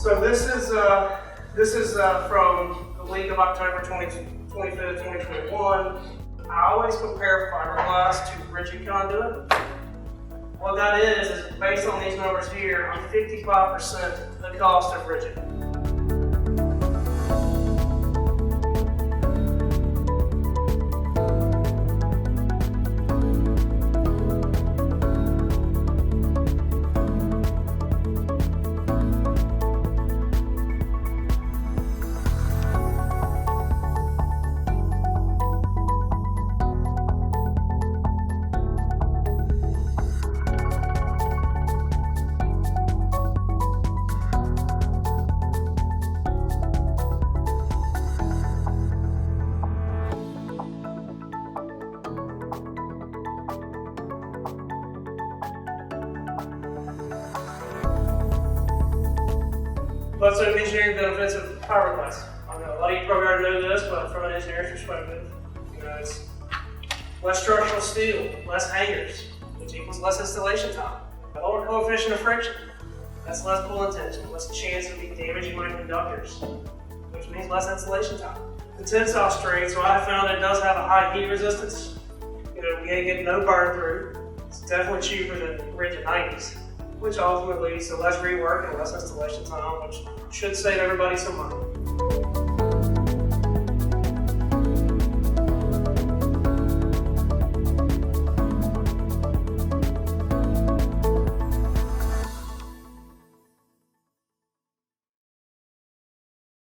So this is from the week of October 25th, 2021. I always compare fiberglass to rigid conduit. What that is based on these numbers here, I'm 55% the cost of rigid. Let's look at engineering benefits of fiberglass. I know a lot of you probably already know this, but from an engineer's perspective, it's less structural steel, less hangers, which equals less installation time. A lower coefficient of friction, that's less pull tension, less chance of damaging my conductors, which means less installation time. The tensile strength, so I found it does have a high heat resistance. We get no burn through. It's definitely cheaper than rigid 90s. Which ultimately leads to less rework and less installation time, which should save everybody some money.